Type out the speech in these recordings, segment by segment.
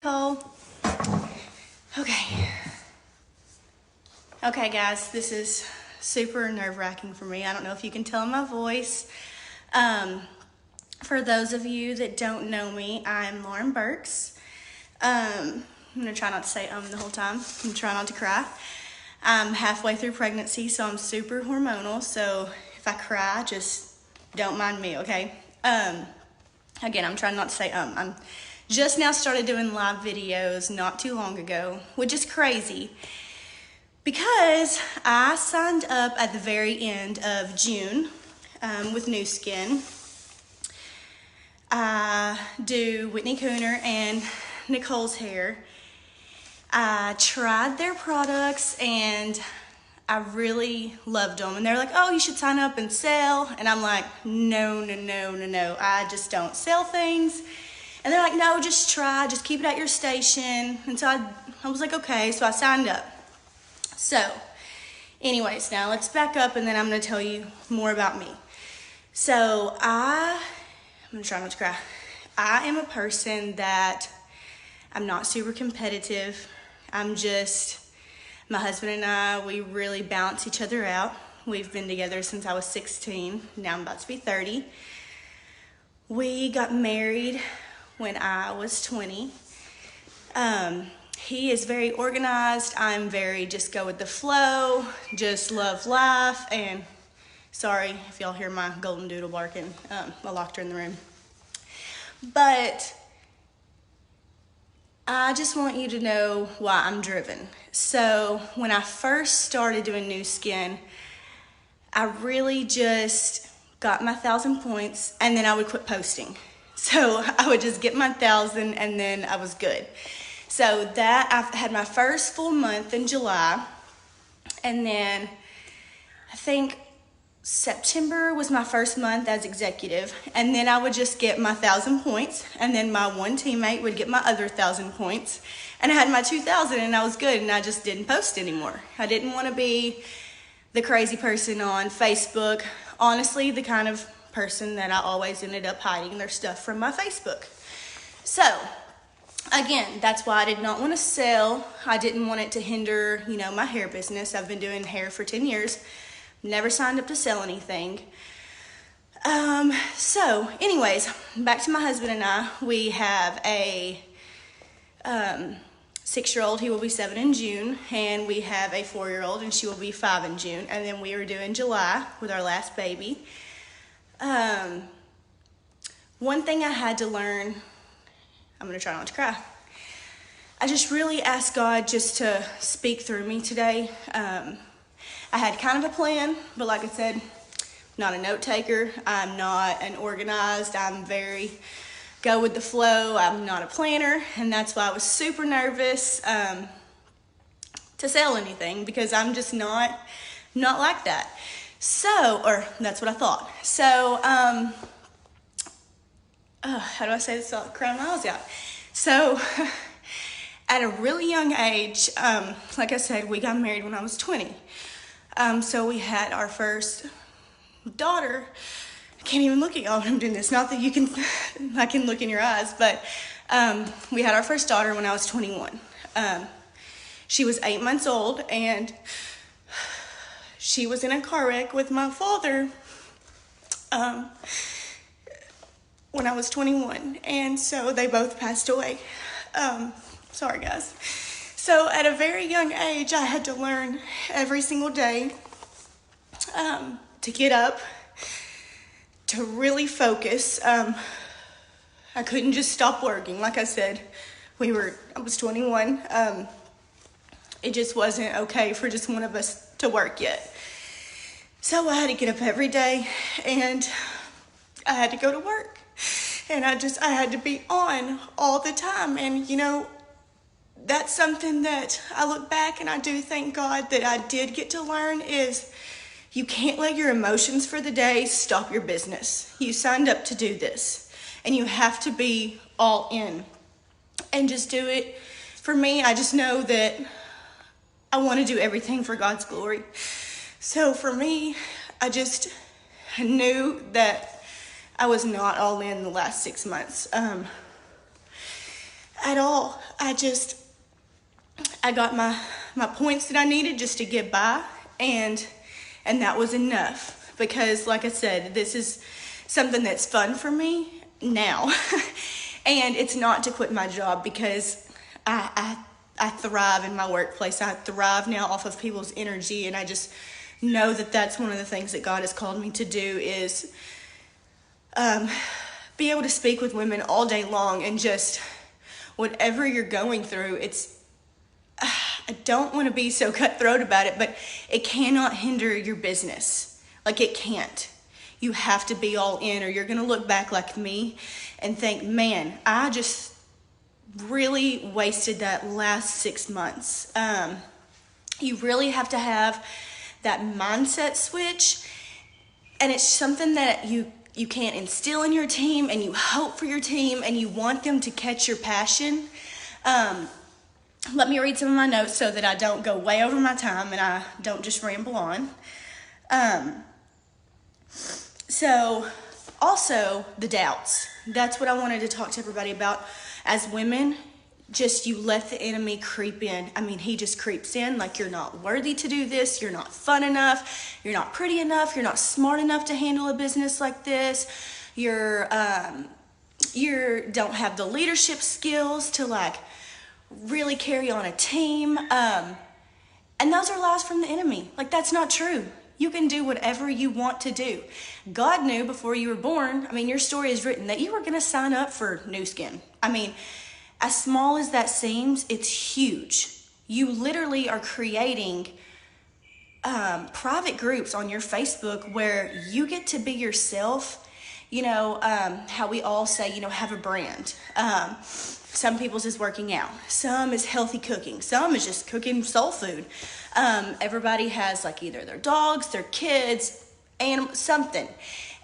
Oh, okay. Okay, guys, this is super nerve-wracking for me. I don't know if you can tell in my voice. For those of you that don't know me, I'm Lauren Burks. I'm gonna try not to say the whole time. I'm trying not to cry. I'm halfway through pregnancy, so I'm super hormonal. So if I cry, just don't mind me, okay? Again, I'm trying not to say I'm just now started doing live videos not too long ago, which is crazy because I signed up at the very end of June with New Skin. I do Whitney Cooner and Nicole's hair. I tried their products and I really loved them. And they're like, oh, you should sign up and sell. And I'm like, no. I just don't sell things. And they're like, no, just try, just keep it at your station. And so I was like, okay, so I signed up. So anyways, now let's back up and then I'm gonna tell you more about me. So I'm gonna try not to cry. I am a person that I'm not super competitive. My husband and I, we really balance each other out. We've been together since I was 16. Now I'm about to be 30. We got married when I was 20. He is very organized. I'm very just go with the flow, just love life. And sorry if y'all hear my golden doodle barking. I locked her in the room. But I just want you to know why I'm driven. So when I first started doing New Skin, I really just got my 1,000 points and then I would quit posting. So I would just get my 1,000 and then I was good. So that I had my first full month in July, and then I think September was my first month as executive, and then I would just get my 1,000 points, and then my one teammate would get my other 1,000 points, and I had my 2,000 and I was good, and I just didn't post anymore. I didn't want to be the crazy person on Facebook. Honestly, the kind of person that I always ended up hiding their stuff from my Facebook. So again, that's why I did not want to sell. I didn't want it to hinder, my hair business. I've been doing hair for 10 years. Never signed up to sell anything. So anyways, back to my husband and I. We have a 6-year-old. He will be 7 in June, and we have a 4-year-old, and she will be 5 in June. And then we are due in July with our last baby. One thing I had to learn, I'm gonna try not to cry. I just really asked God just to speak through me today. I had kind of a plan, but like I said, not a note taker. I'm not an organized. I'm very go with the flow. I'm not a planner, and that's why I was super nervous to sell anything because I'm just not like that. So, or that's what I thought. So, how do I say this without crying my eyes out? So, at a really young age, like I said, we got married when I was 20. So we had our first daughter. I can't even look at y'all when I'm doing this. Not that I can look in your eyes, but we had our first daughter when I was 21. She was 8 months old, and she was in a car wreck with my father when I was 21, and so they both passed away. Sorry, guys. So at a very young age, I had to learn every single day to get up, to really focus. I couldn't just stop working. Like I said, I was 21. It just wasn't okay for just one of us to work yet. So I had to get up every day and I had to go to work. And I had to be on all the time. And that's something that I look back and I do thank God that I did get to learn is you can't let your emotions for the day stop your business. You signed up to do this and you have to be all in and just do it. For me, I just know that I want to do everything for God's glory. So for me, I knew that I was not all in the last 6 months. at all. I got my points that I needed just to get by, and that was enough, because like I said, this is something that's fun for me now. And it's not to quit my job, because I thrive in my workplace. I thrive now off of people's energy, and I just know that that's one of the things that God has called me to do, is be able to speak with women all day long, and just whatever you're going through, I don't want to be so cutthroat about it, but it cannot hinder your business. Like, it can't. You have to be all in, or you're going to look back like me and think, man, I just really wasted that last 6 months. You really have to have that mindset switch, and it's something that you can't instill in your team, and you hope for your team, and you want them to catch your passion. Let me read some of my notes so that I don't go way over my time and I don't just ramble on. So also the doubts. That's what I wanted to talk to everybody about. As women, just you let the enemy creep in. I mean, he just creeps in like, you're not worthy to do this. You're not fun enough. You're not pretty enough. You're not smart enough to handle a business like this. You don't have the leadership skills to like really carry on a team. And those are lies from the enemy. Like, that's not true. You can do whatever you want to do. God knew before you were born. I mean, your story is written that you were going to sign up for New Skin. I mean, as small as that seems, it's huge. You literally are creating private groups on your Facebook where you get to be yourself. You know, how we all say, you know, have a brand. Some people's is working out. Some is healthy cooking. Some is just cooking soul food. Everybody has like either their dogs, their kids, and something.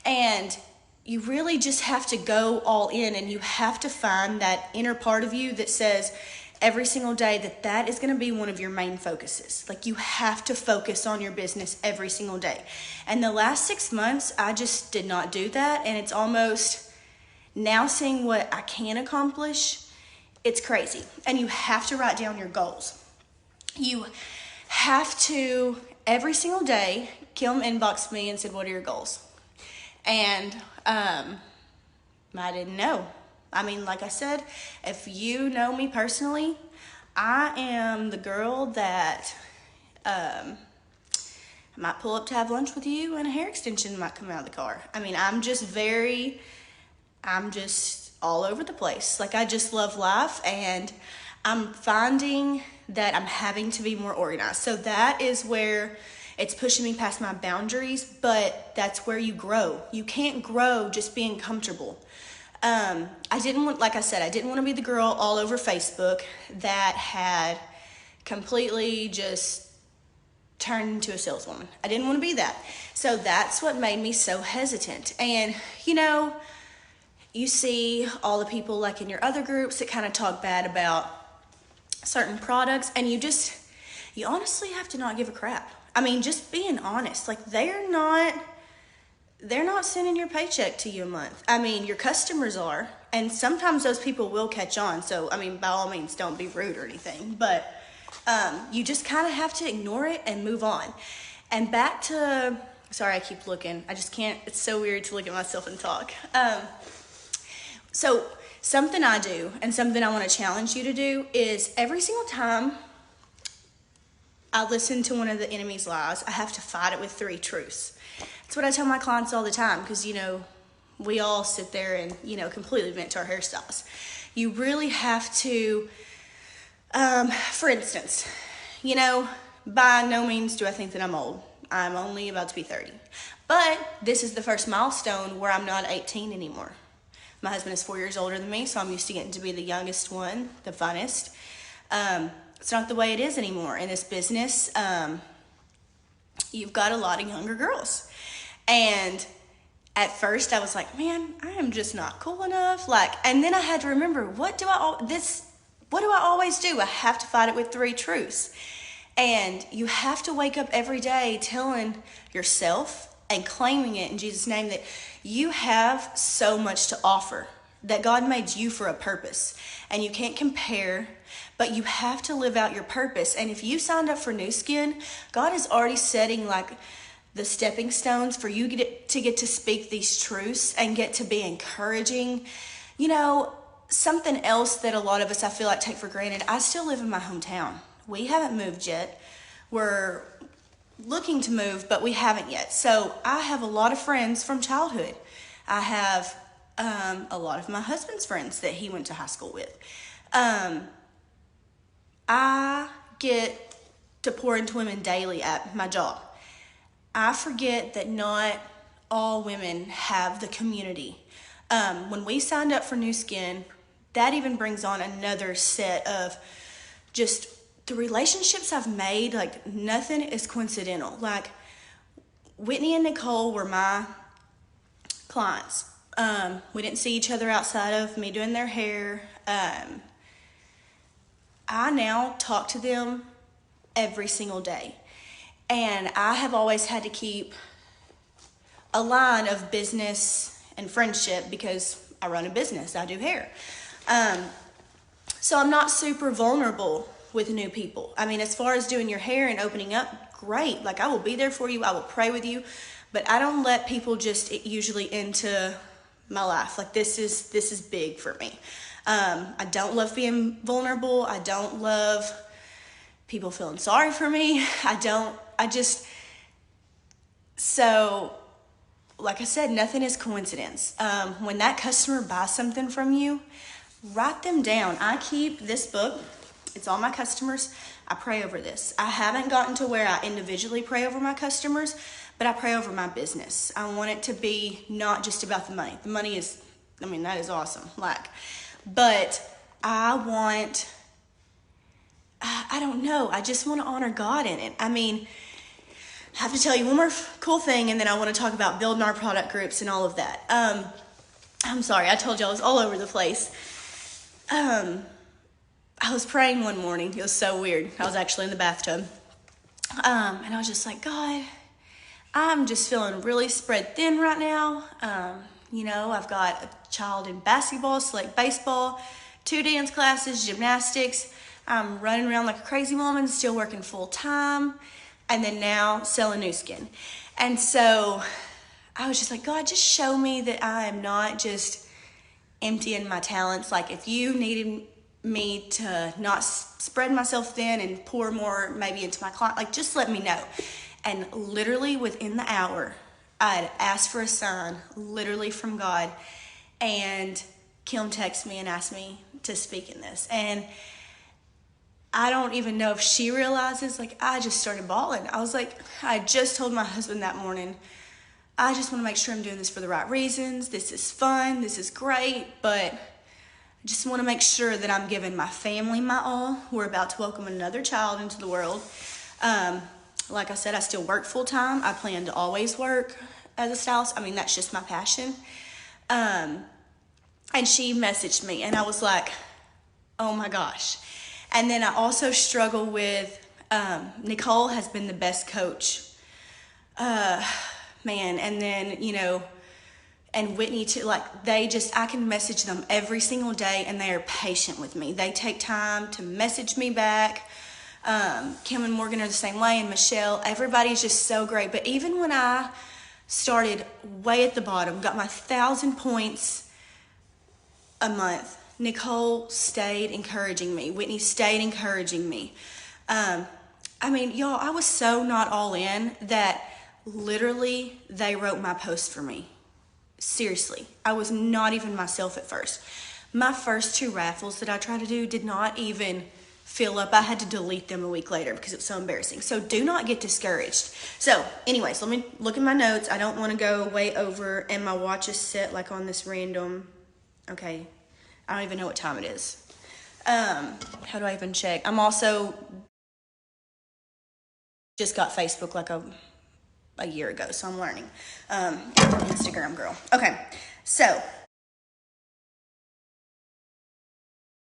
And you really just have to go all in, and you have to find that inner part of you that says every single day that is going to be one of your main focuses. Like, you have to focus on your business every single day. And the last 6 months, I just did not do that. And it's almost now seeing what I can accomplish, it's crazy. And you have to write down your goals. You have to, every single day, Kim inboxed me and said, what are your goals? And I didn't know. I mean, like I said, if you know me personally, I am the girl that might pull up to have lunch with you, and a hair extension might come out of the car. I mean, I'm just all over the place. Like, I just love life, and I'm finding that I'm having to be more organized. So that is where it's pushing me past my boundaries, but that's where you grow. You can't grow just being comfortable. I didn't want to be the girl all over Facebook that had completely just turned into a saleswoman. I didn't want to be that. So that's what made me so hesitant. And, you know, you see all the people like in your other groups that kind of talk bad about certain products, and you honestly have to not give a crap. I mean, just being honest, like, they're not sending your paycheck to you a month. I mean, your customers are, and sometimes those people will catch on. So, I mean, by all means, don't be rude or anything, but you just kind of have to ignore it and move on. And back to, sorry, I keep looking. I just can't, it's so weird to look at myself and talk. So something I do, and something I want to challenge you to do, is every single time I listen to one of the enemy's lies, I have to fight it with 3 truths. That's what I tell my clients all the time, because, you know, we all sit there and, you know, completely vent to our hairstyles. You really have to, for instance, you know, by no means do I think that I'm old. I'm only about to be 30. But this is the first milestone where I'm not 18 anymore. My husband is 4 years older than me, so I'm used to getting to be the youngest one, the funnest. It's not the way it is anymore. In this business, you've got a lot of younger girls. And at first I was like, man, I am just not cool enough. Like, and then I had to remember, what do I always do? I have to fight it with 3 truths. And you have to wake up every day telling yourself and claiming it in Jesus' name that you have so much to offer. that God made you for a purpose, and you can't compare, but you have to live out your purpose. And if you signed up for New Skin, God is already setting like the stepping stones for you to get to speak these truths and get to be encouraging. You know, something else that a lot of us, I feel like, take for granted. I still live in my hometown. We haven't moved yet. We're looking to move, but we haven't yet. So I have a lot of friends from childhood. I have a lot of my husband's friends that he went to high school with. I get to pour into women daily at my job. I forget that not all women have the community. When we signed up for New Skin, that even brings on another set of just the relationships I've made. Like, nothing is coincidental. Like, Whitney and Nicole were my clients. We didn't see each other outside of me doing their hair. I now talk to them every single day. And I have always had to keep a line of business and friendship because I run a business. I do hair. So I'm not super vulnerable with new people. I mean, as far as doing your hair and opening up, great. Like, I will be there for you. I will pray with you. But I don't let people just usually into my life. Like, this is big for me. I don't love being vulnerable. I don't love people feeling sorry for me. So, like I said, nothing is coincidence. When that customer buys something from you, write them down. I keep this book. It's all my customers. I pray over this. I haven't gotten to where I individually pray over my customers, but I pray over my business. I want it to be not just about the money. The money is, that is awesome. But I don't know. I just want to honor God in it. I have to tell you one more cool thing, and then I want to talk about building our product groups and all of that. I'm sorry, I told you I was all over the place. I was praying one morning. It was so weird. I was actually in the bathtub. And I was just like, God, I'm just feeling really spread thin right now. I've got a child in basketball, select baseball, 2 dance classes, gymnastics. I'm running around like a crazy woman, still working full time, and then now selling New Skin. And so I was just like, God, just show me that I am not just emptying my talents. Like, if you needed me to not spread myself thin and pour more maybe into my client, like, just let me know. And literally within the hour, I had asked for a sign, literally from God, and Kim texted me and asked me to speak in this. And I don't even know if she realizes, I just started bawling. I was like, I just told my husband that morning, I just want to make sure I'm doing this for the right reasons. This is fun. This is great. But I just want to make sure that I'm giving my family my all. We're about to welcome another child into the world. Like I said, I still work full time. I plan to always work as a stylist. That's just my passion. And she messaged me, and I was like, oh my gosh. And then I also struggle with, Nicole has been the best coach. And then, and Whitney too, I can message them every single day, and they are patient with me. They take time to message me back. Kim and Morgan are the same way, and Michelle. Everybody's just so great. But even when I started way at the bottom, got my 1,000 points a month, Nicole stayed encouraging me. Whitney stayed encouraging me. Y'all, I was so not all in that literally they wrote my post for me. Seriously, I was not even myself at first. My first 2 raffles that I tried to do did not even fill up. I had to delete them a week later because it was so embarrassing. So do not get discouraged. So anyways, let me look at my notes. I don't want to go way over, and my watch is set on this random, okay, I don't even know what time it is. How do I even check? I'm also just got Facebook a year ago, so I'm learning. Instagram girl. Okay, so